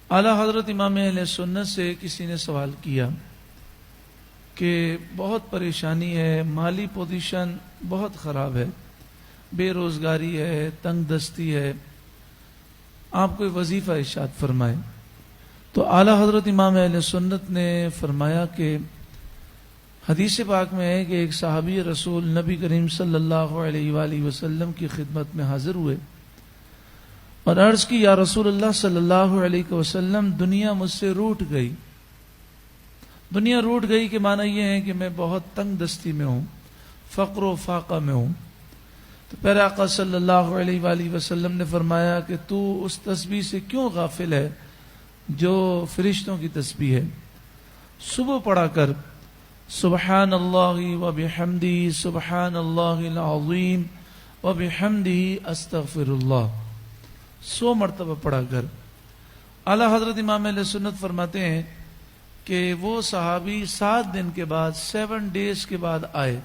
اعلیٰ حضرت امام اہل سنت سے کسی نے سوال کیا کہ بہت پریشانی ہے، مالی پوزیشن بہت خراب ہے، بے روزگاری ہے، تنگ دستی ہے، آپ کوئی وظیفہ ارشاد فرمائے۔ تو اعلیٰ حضرت امام اہل سنت نے فرمایا کہ حدیث پاک میں ہے کہ ایک صحابی رسول نبی کریم صلی اللہ علیہ وآلہ وسلم کی خدمت میں حاضر ہوئے اور عرض کی، یا رسول اللہ صلی اللہ علیہ وسلم، دنیا مجھ سے روٹ گئی۔ دنیا روٹ گئی کے معنی یہ ہے کہ میں بہت تنگ دستی میں ہوں، فقر و فاقہ میں ہوں۔ تو پیارے آقا صلی اللہ علیہ وآلہ وسلم نے فرمایا کہ تو اس تسبیح سے کیوں غافل ہے جو فرشتوں کی تسبیح ہے؟ صبح پڑھا کر سبحان اللہ و بحمدہ سبحان اللہ العظیم و بحمدہ استغفر اللہ 100 مرتبہ پڑھا کر۔ اعلیٰ حضرت امام اہل سنت فرماتے ہیں کہ وہ صحابی 7 دن کے بعد 7 days کے بعد آئے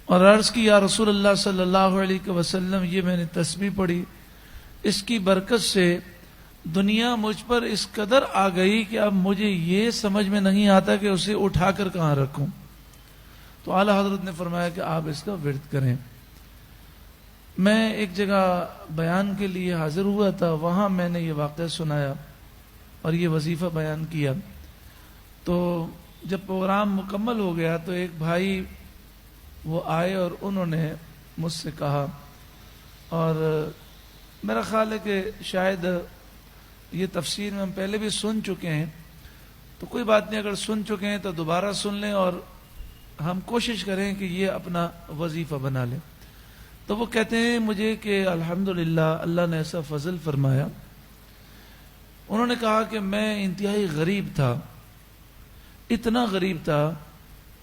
اور عرض کی، یا رسول اللہ صلی اللہ علیہ وسلم، یہ میں نے تسبیح پڑھی، اس کی برکت سے دنیا مجھ پر اس قدر آ گئی کہ اب مجھے یہ سمجھ میں نہیں آتا کہ اسے اٹھا کر کہاں رکھوں۔ تو اعلیٰ حضرت نے فرمایا کہ آپ اس کا ورد کریں۔ میں ایک جگہ بیان کے لیے حاضر ہوا تھا، وہاں میں نے یہ واقعہ سنایا اور یہ وظیفہ بیان کیا۔ تو جب پروگرام مکمل ہو گیا تو ایک بھائی وہ آئے اور انہوں نے مجھ سے کہا، اور میرا خیال ہے کہ شاید یہ تفسیر میں ہم پہلے بھی سن چکے ہیں، تو کوئی بات نہیں، اگر سن چکے ہیں تو دوبارہ سن لیں اور ہم کوشش کریں کہ یہ اپنا وظیفہ بنا لیں۔ تو وہ کہتے ہیں مجھے کہ الحمدللہ اللہ نے ایسا فضل فرمایا۔ انہوں نے کہا کہ میں انتہائی غریب تھا، اتنا غریب تھا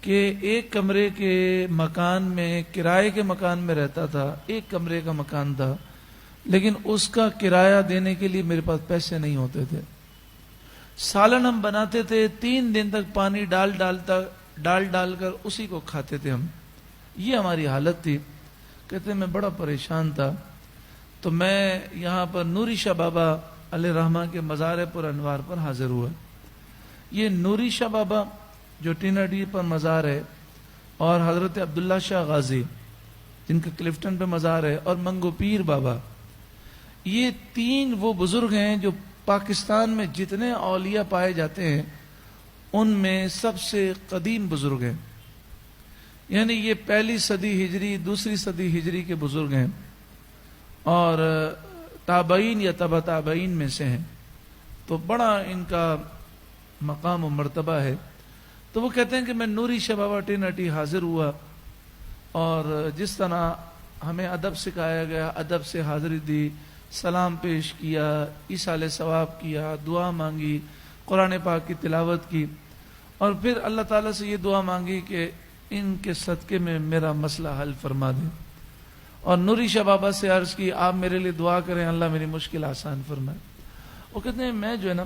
کہ ایک کمرے کے مکان میں، کرائے کے مکان میں رہتا تھا، ایک کمرے کا مکان تھا، لیکن اس کا کرایہ دینے کے لیے میرے پاس پیسے نہیں ہوتے تھے۔ سالن ہم بناتے تھے، 3 دن تک پانی ڈال کر اسی کو کھاتے تھے ہم، یہ ہماری حالت تھی۔ کہتے ہیں میں بڑا پریشان تھا، تو میں یہاں پر نوری شاہ بابا علیہ رحمہ کے مزار پر انوار پر حاضر ہوا۔ یہ نوری شاہ بابا جو ٹینا ڈی پر مزار ہے، اور حضرت عبداللہ شاہ غازی جن کا کلفٹن پہ مزار ہے، اور منگو پیر بابا، یہ 3 وہ بزرگ ہیں جو پاکستان میں جتنے اولیاء پائے جاتے ہیں ان میں سب سے قدیم بزرگ ہیں، یعنی یہ 1 صدی ہجری 2 صدی ہجری کے بزرگ ہیں، اور تابعین یا تبع تابعین میں سے ہیں، تو بڑا ان کا مقام و مرتبہ ہے۔ تو وہ کہتے ہیں کہ میں نوری شاہ بابا ٹینٹی حاضر ہوا، اور جس طرح ہمیں ادب سکھایا گیا، ادب سے حاضری دی، سلام پیش کیا، ایصال ثواب کیا، دعا مانگی، قرآن پاک کی تلاوت کی، اور پھر اللہ تعالیٰ سے یہ دعا مانگی کہ ان کے صدقے میں میرا مسئلہ حل فرما دیں، اور نوری شاہ بابا سے عرض کی آپ میرے لیے دعا کریں، اللہ میری مشکل آسان فرمائے۔ وہ کہتے ہیں میں جو ہے نا،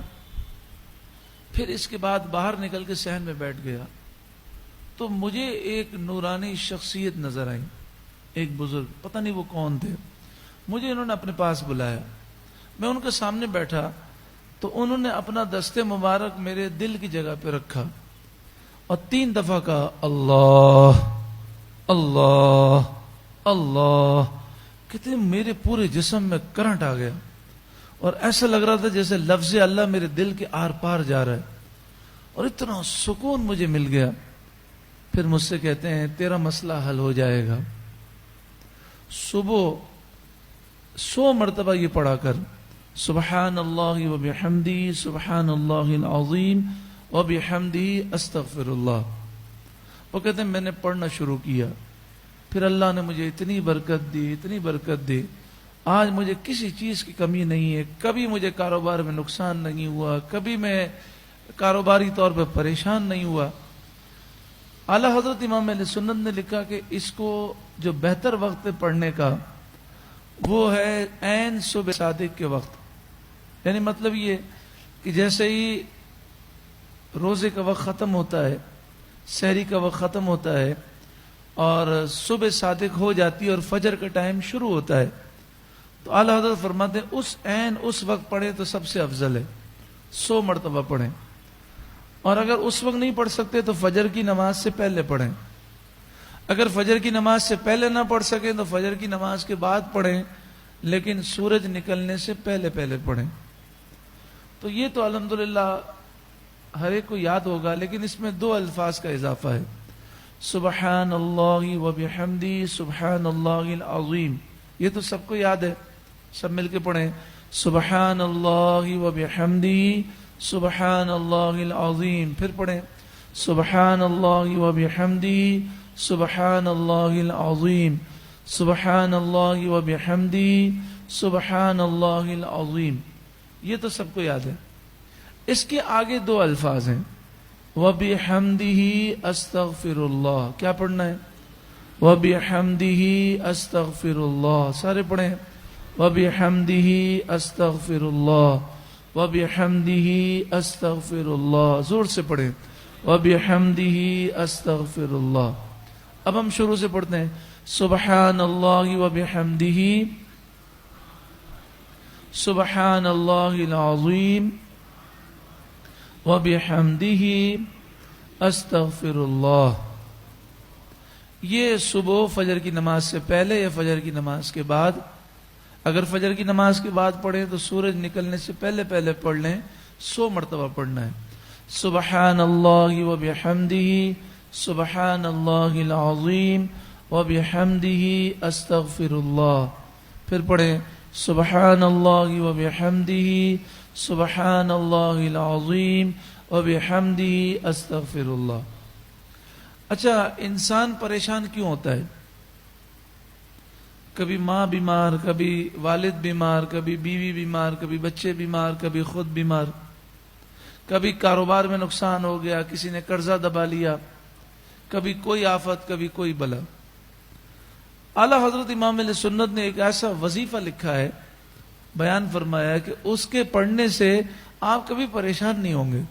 پھر اس کے بعد باہر نکل کے صحن میں بیٹھ گیا تو مجھے ایک نورانی شخصیت نظر آئی، ایک بزرگ، پتہ نہیں وہ کون تھے۔ مجھے انہوں نے اپنے پاس بلایا، میں ان کے سامنے بیٹھا تو انہوں نے اپنا دست مبارک میرے دل کی جگہ پہ رکھا اور 3 دفعہ کہا اللہ اللہ اللہ۔ کہتے ہیں میرے پورے جسم میں کرنٹ آ گیا اور ایسا لگ رہا تھا جیسے لفظ اللہ میرے دل کے آر پار جا رہا ہے، اور اتنا سکون مجھے مل گیا۔ پھر مجھ سے کہتے ہیں تیرا مسئلہ حل ہو جائے گا، صبح 100 مرتبہ یہ پڑھا کر سبحان اللہ و بحمدہ سبحان اللہ العظیم و بحمدہ استغفر اللہ۔ وہ کہتے ہیں میں نے پڑھنا شروع کیا، پھر اللہ نے مجھے اتنی برکت دی، اتنی برکت دی، آج مجھے کسی چیز کی کمی نہیں ہے، کبھی مجھے کاروبار میں نقصان نہیں ہوا، کبھی میں کاروباری طور پہ پریشان نہیں ہوا۔ اعلیٰ حضرت امام اہل سنت نے لکھا کہ اس کو جو بہتر وقت ہے پڑھنے کا وہ ہے عین صبح صادق کے وقت، یعنی مطلب یہ کہ جیسے ہی روزے کا وقت ختم ہوتا ہے، سحری کا وقت ختم ہوتا ہے اور صبح صادق ہو جاتی ہے اور فجر کا ٹائم شروع ہوتا ہے، تو اعلیٰ حضرت فرماتے ہیں اس وقت پڑھے تو سب سے افضل ہے۔ 100 مرتبہ پڑھیں، اور اگر اس وقت نہیں پڑھ سکتے تو فجر کی نماز سے پہلے پڑھیں، اگر فجر کی نماز سے پہلے نہ پڑھ سکیں تو فجر کی نماز کے بعد پڑھیں، لیکن سورج نکلنے سے پہلے پڑھیں۔ تو یہ تو الحمدللہ ہر ایک کو یاد ہوگا، لیکن اس میں 2 الفاظ کا اضافہ ہے، سبحان اللہ و بحمدی سبحان اللہ العظیم۔ یہ تو سب کو یاد ہے، سب مل کے پڑھیں، سبحان اللہ و بحمدی سبحان اللہ العظیم، پھر پڑھیں سبحان اللہ و بحمدی سبحان اللہ العظیم، سبحان اللہ و بحمدی سبحان اللہ العظیم۔ یہ تو سب کو یاد ہے۔ اس کے آگے 2 الفاظ ہیں، وَبِحَمْدِهِ أَسْتَغْفِرُ اللَّهِ، کیا پڑھنا ہے؟ وَبِحَمْدِهِ أَسْتَغْفِرُ اللَّهِ، سارے پڑھیں، وَبِحَمْدِهِ أَسْتَغْفِرُ اللَّهِ، وَبِحَمْدِهِ أَسْتَغْفِرُ اللَّهِ، زور سے پڑھیں، وَبِحَمْدِهِ أَسْتَغْفِرُ اللَّهِ۔ اب ہم شروع سے پڑھتے ہیں، سبحان اللہ وبحمدہ سبحان اللہ العظیم وبحمدہ استغفر اللہ۔ یہ صبح فجر کی نماز سے پہلے یا فجر کی نماز کے بعد، اگر فجر کی نماز کے بعد پڑھیں تو سورج نکلنے سے پہلے پڑھ لیں، 100 مرتبہ پڑھنا ہے، سبحان اللہ وبحمدہ سبحان اللہ العظیم وبحمدہ استغفر اللہ، پھر پڑھیں سبحان اللہ وبحمدہ سبحان اللہ العظیم وبحمدہ استغفر اللہ۔ اچھا، انسان پریشان کیوں ہوتا ہے؟ کبھی ماں بیمار، کبھی والد بیمار، کبھی بیوی بیمار، کبھی بچے بیمار، کبھی خود بیمار، کبھی کاروبار میں نقصان ہو گیا، کسی نے قرضہ دبا لیا، کبھی کوئی آفت، کبھی کوئی بلا۔ اعلیٰ حضرت امام علیہ سنت نے ایک ایسا وظیفہ لکھا ہے، بیان فرمایا ہے کہ اس کے پڑھنے سے آپ کبھی پریشان نہیں ہوں گے۔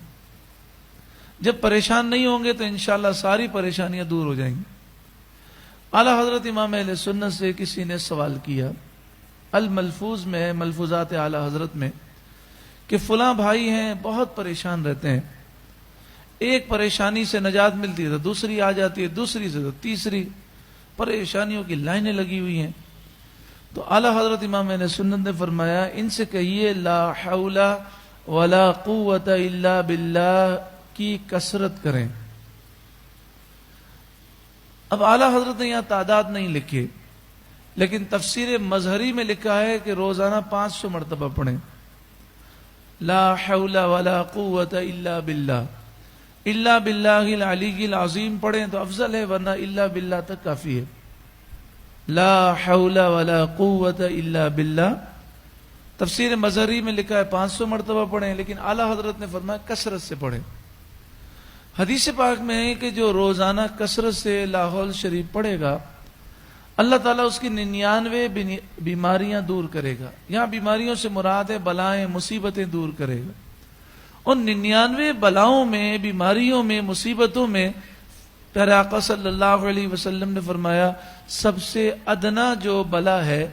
جب پریشان نہیں ہوں گے تو انشاءاللہ ساری پریشانیاں دور ہو جائیں گی۔ اعلیٰ حضرت امام علیہ سنت سے کسی نے سوال کیا، الملفوظ میں ہے، ملفوظات اعلیٰ حضرت میں، کہ فلاں بھائی ہیں بہت پریشان رہتے ہیں، ایک پریشانی سے نجات ملتی ہے تو دوسری آ جاتی ہے، دوسری سے تو تیسری، پریشانیوں کی لائنیں لگی ہوئی ہیں۔ تو اعلیٰ حضرت امام علیہ سنت نے فرمایا، ان سے کہیے لا حول ولا قوت الا باللہ کی کثرت کریں۔ اب اعلیٰ حضرت نے یہاں تعداد نہیں لکھی، لیکن تفسیر مظہری میں لکھا ہے کہ روزانہ 500 مرتبہ پڑھیں، لا حول ولا قوت الا باللہ، الا باللہ العلی العظیم پڑھیں تو افضل ہے، ورنہ الا باللہ تک کافی ہے۔ لا حول ولا قوت الا باللہ، تفسیر مظہری میں لکھا ہے 500 مرتبہ پڑھیں، لیکن اعلیٰ حضرت نے فرمایا کثرت سے پڑھیں۔ حدیث پاک میں ہے کہ جو روزانہ کثرت سے لا حول شریف پڑھے گا، اللہ تعالیٰ اس کی 99 بیماریاں دور کرے گا۔ یہاں بیماریوں سے مراد ہے بلائیں، مصیبتیں دور کرے گا۔ ان 99 بلاؤں میں، بیماریوں میں، مصیبتوں میں پیارے آقا صلی اللہ علیہ وسلم نے فرمایا سب سے ادنا جو بلا ہے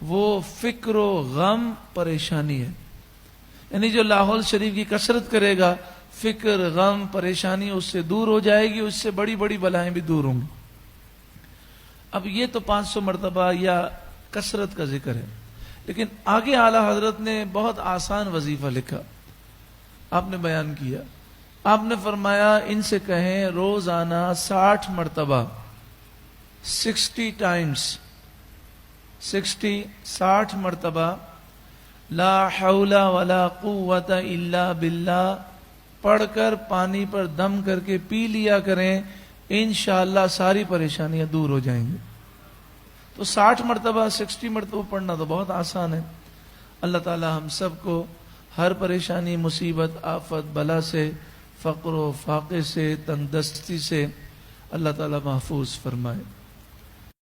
وہ فکر و غم، پریشانی ہے۔ یعنی جو لا حول شریف کی کثرت کرے گا، فکر، غم، پریشانی اس سے دور ہو جائے گی، اس سے بڑی بڑی بلائیں بھی دور ہوں گی۔ اب یہ تو 500 مرتبہ یا کثرت کا ذکر ہے، لیکن آگے اعلیٰ حضرت نے بہت آسان وظیفہ لکھا، آپ نے بیان کیا۔ آپ نے فرمایا ان سے کہیں روزانہ 60 مرتبہ، 60 ٹائمز، 60 مرتبہ لا حول ولا قوت الا باللہ پڑھ کر پانی پر دم کر کے پی لیا کریں، انشاءاللہ ساری پریشانیاں دور ہو جائیں گی۔ تو 60 مرتبہ 60 مرتبہ پڑھنا تو بہت آسان ہے۔ اللہ تعالی ہم سب کو ہر پریشانی، مصیبت، آفت، بلا سے، فقر و فاقے سے، تنگ دستی سے اللہ تعالی محفوظ فرمائے۔